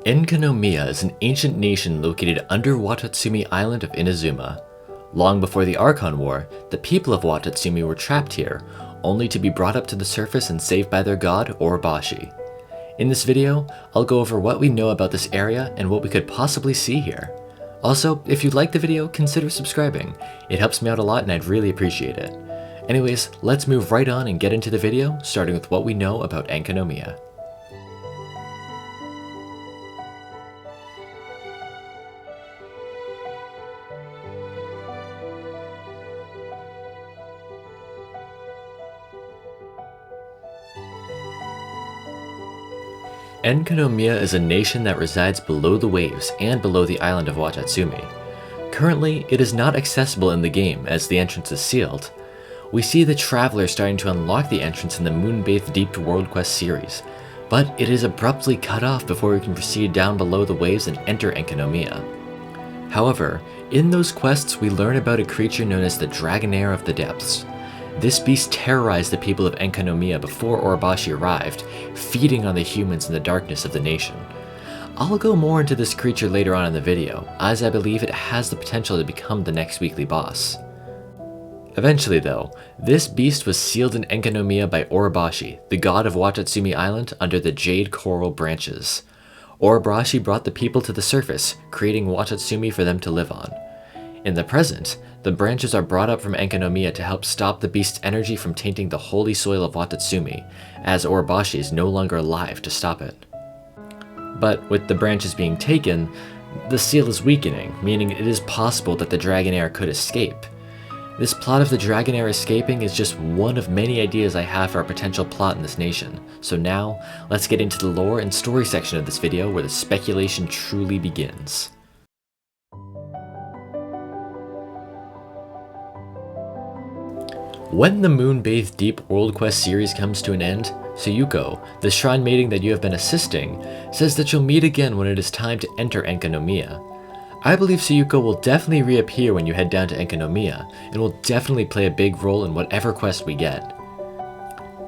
Enkanomiya is an ancient nation located under Watatsumi island of Inazuma. Long before the Archon War, the people of Watatsumi were trapped here, only to be brought up to the surface and saved by their god, Orobashi. In this video, I'll go over what we know about this area and what we could possibly see here. Also, if you liked the video, consider subscribing. It helps me out a lot and I'd really appreciate it. Anyways, let's move right on and get into the video, starting with what we know about Enkanomiya. Enkanomiya is a nation that resides below the waves and below the island of Watatsumi. Currently, it is not accessible in the game as the entrance is sealed. We see the traveler starting to unlock the entrance in the Moonbathed Deep World Quest series, but it is abruptly cut off before we can proceed down below the waves and enter Enkanomiya. However, in those quests we learn about a creature known as the Dragonair of the Depths. This beast terrorized the people of Enkanomiya before Orobashi arrived, feeding on the humans in the darkness of the nation. I'll go more into this creature later on in the video, as I believe it has the potential to become the next weekly boss. Eventually though, this beast was sealed in Enkanomiya by Orobashi, the god of Watatsumi Island, under the jade coral branches. Orobashi brought the people to the surface, creating Watatsumi for them to live on. In the present, the branches are brought up from Enkanomiya to help stop the beast's energy from tainting the holy soil of Watatsumi, as Orobashi is no longer alive to stop it. But with the branches being taken, the seal is weakening, meaning it is possible that the Dragonair could escape. This plot of the Dragonair escaping is just one of many ideas I have for a potential plot in this nation, so now, let's get into the lore and story section of this video where the speculation truly begins. When the Moonbathed Deep World Quest series comes to an end, Tsuyuko, the shrine maiden that you have been assisting, says that you'll meet again when it is time to enter Enkanomiya. I believe Tsuyuko will definitely reappear when you head down to Enkanomiya, and will definitely play a big role in whatever quest we get.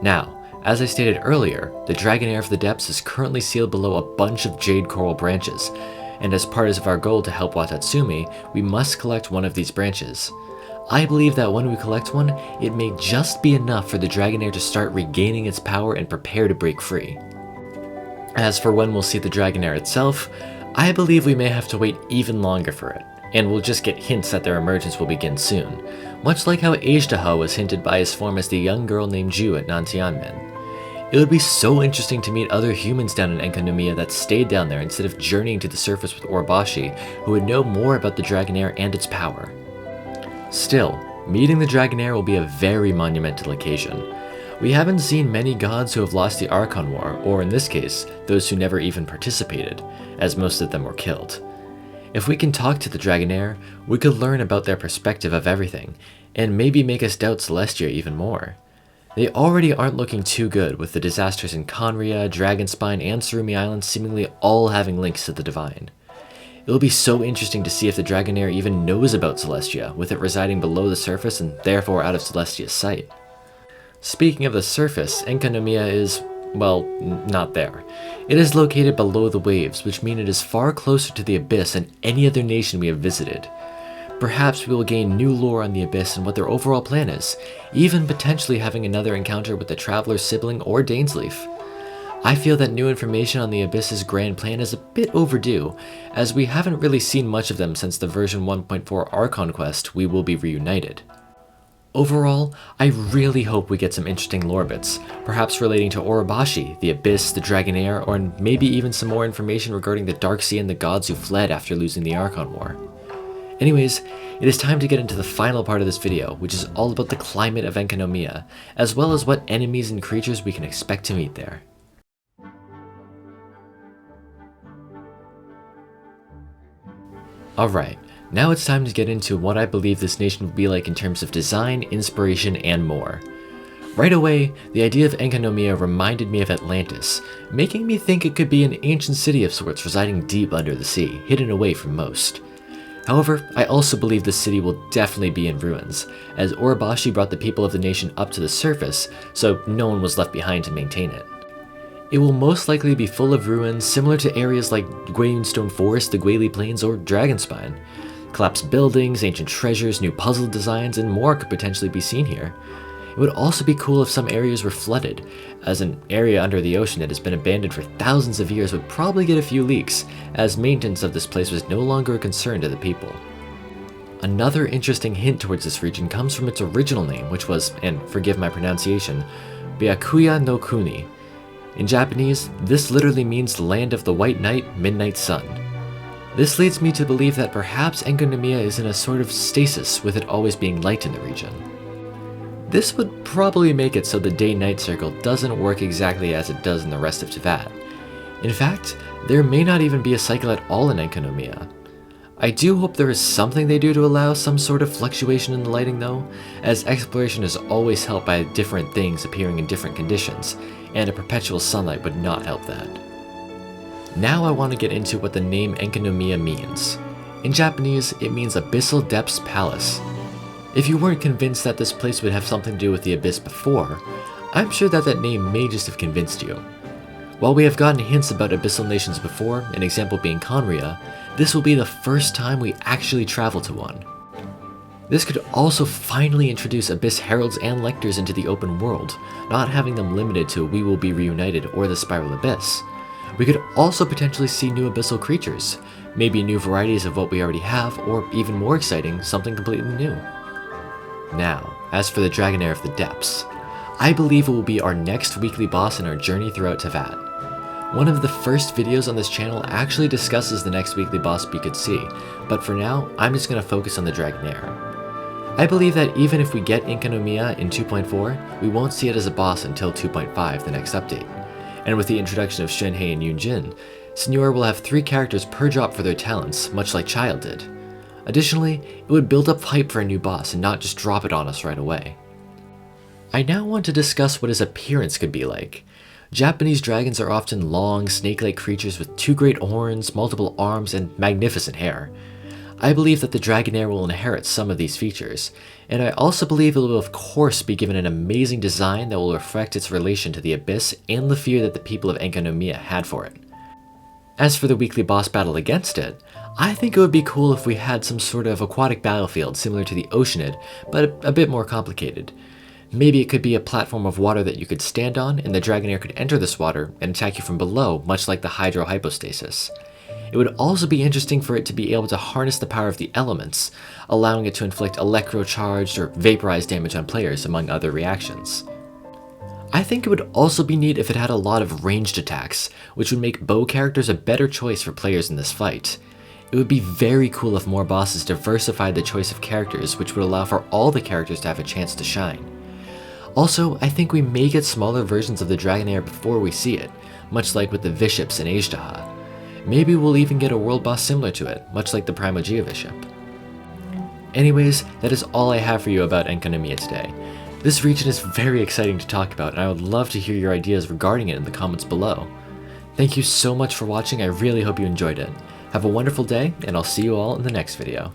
Now, as I stated earlier, the Dragonair of the Depths is currently sealed below a bunch of jade coral branches, and as part of our goal to help Watatsumi, we must collect one of these branches. I believe that when we collect one, it may just be enough for the Dragonair to start regaining its power and prepare to break free. As for when we'll see the Dragonair itself, I believe we may have to wait even longer for it, and we'll just get hints that their emergence will begin soon, much like how Ajdaha was hinted by his form as the young girl named Ju at Nantianmen. It would be so interesting to meet other humans down in Enkanomiya that stayed down there instead of journeying to the surface with Orobashi, who would know more about the Dragonair and its power. Still, meeting the Dragonair will be a very monumental occasion. We haven't seen many gods who have lost the Archon War, or in this case, those who never even participated, as most of them were killed. If we can talk to the Dragonair, we could learn about their perspective of everything, and maybe make us doubt Celestia even more. They already aren't looking too good, with the disasters in Conria, Dragonspine, and Tsurumi Island seemingly all having links to the Divine. It'll be so interesting to see if the Dragonair even knows about Celestia, with it residing below the surface and therefore out of Celestia's sight. Speaking of the surface, Enkanomiya is, well, not there. It is located below the waves, which means it is far closer to the Abyss than any other nation we have visited. Perhaps we will gain new lore on the Abyss and what their overall plan is, even potentially having another encounter with the Traveler's sibling or Dainsleif. I feel that new information on the Abyss's grand plan is a bit overdue, as we haven't really seen much of them since the version 1.4 Archon quest, We Will Be Reunited. Overall, I really hope we get some interesting lore bits, perhaps relating to Orobashi, the Abyss, the Dragonair, or maybe even some more information regarding the Dark Sea and the gods who fled after losing the Archon War. Anyways, it is time to get into the final part of this video, which is all about the climate of Enkanomiya, as well as what enemies and creatures we can expect to meet there. Alright, now it's time to get into what I believe this nation will be like in terms of design, inspiration, and more. Right away, the idea of Enkanomiya reminded me of Atlantis, making me think it could be an ancient city of sorts residing deep under the sea, hidden away from most. However, I also believe this city will definitely be in ruins, as Orobashi brought the people of the nation up to the surface, so no one was left behind to maintain it. It will most likely be full of ruins similar to areas like Grainstone Forest, the Gwaili Plains, or Dragonspine. Collapsed buildings, ancient treasures, new puzzle designs, and more could potentially be seen here. It would also be cool if some areas were flooded, as an area under the ocean that has been abandoned for thousands of years would probably get a few leaks, as maintenance of this place was no longer a concern to the people. Another interesting hint towards this region comes from its original name, which was, and forgive my pronunciation, Byakuya no Kuni. In Japanese, this literally means the land of the white night, midnight sun. This leads me to believe that perhaps Enkanomiya is in a sort of stasis, with it always being light in the region. This would probably make it so the day-night circle doesn't work exactly as it does in the rest of Teyvat. In fact, there may not even be a cycle at all in Enkanomiya. I do hope there is something they do to allow some sort of fluctuation in the lighting though, as exploration is always helped by different things appearing in different conditions, and a perpetual sunlight would not help that. Now I want to get into what the name Enkanomiya means. In Japanese, it means Abyssal Depths Palace. If you weren't convinced that this place would have something to do with the Abyss before, I'm sure that that name may just have convinced you. While we have gotten hints about abyssal nations before, an example being Khaenri'ah, this will be the first time we actually travel to one. This could also finally introduce Abyss Heralds and Lectors into the open world, not having them limited to We Will Be Reunited or the Spiral Abyss. We could also potentially see new abyssal creatures, maybe new varieties of what we already have, or even more exciting, something completely new. Now, as for the Dragonair of the Depths, I believe it will be our next weekly boss in our journey throughout Teyvat. One of the first videos on this channel actually discusses the next weekly boss we could see, but for now, I'm just going to focus on the Dragonair. I believe that even if we get Enkanomiya in 2.4, we won't see it as a boss until 2.5, the next update. And with the introduction of Shenhei and Yunjin, Senor will have 3 characters per drop for their talents, much like Child did. Additionally, it would build up hype for a new boss and not just drop it on us right away. I now want to discuss what his appearance could be like. Japanese dragons are often long, snake-like creatures with 2 great horns, multiple arms, and magnificent hair. I believe that the Dragonair will inherit some of these features, and I also believe it will of course be given an amazing design that will reflect its relation to the Abyss and the fear that the people of Enkanomiya had for it. As for the weekly boss battle against it, I think it would be cool if we had some sort of aquatic battlefield similar to the Oceanid, but a bit more complicated. Maybe it could be a platform of water that you could stand on, and the Dragonair could enter this water and attack you from below, much like the Hydrohypostasis. It would also be interesting for it to be able to harness the power of the elements, allowing it to inflict electrocharged or vaporized damage on players, among other reactions. I think it would also be neat if it had a lot of ranged attacks, which would make bow characters a better choice for players in this fight. It would be very cool if more bosses diversified the choice of characters, which would allow for all the characters to have a chance to shine. Also, I think we may get smaller versions of the Dragonair before we see it, much like with the Viships in Azhdaha. Maybe we'll even get a world boss similar to it, much like the Primogea Bishop. Anyways, that is all I have for you about Enkanomiya today. This region is very exciting to talk about, and I would love to hear your ideas regarding it in the comments below. Thank you so much for watching, I really hope you enjoyed it. Have a wonderful day, and I'll see you all in the next video.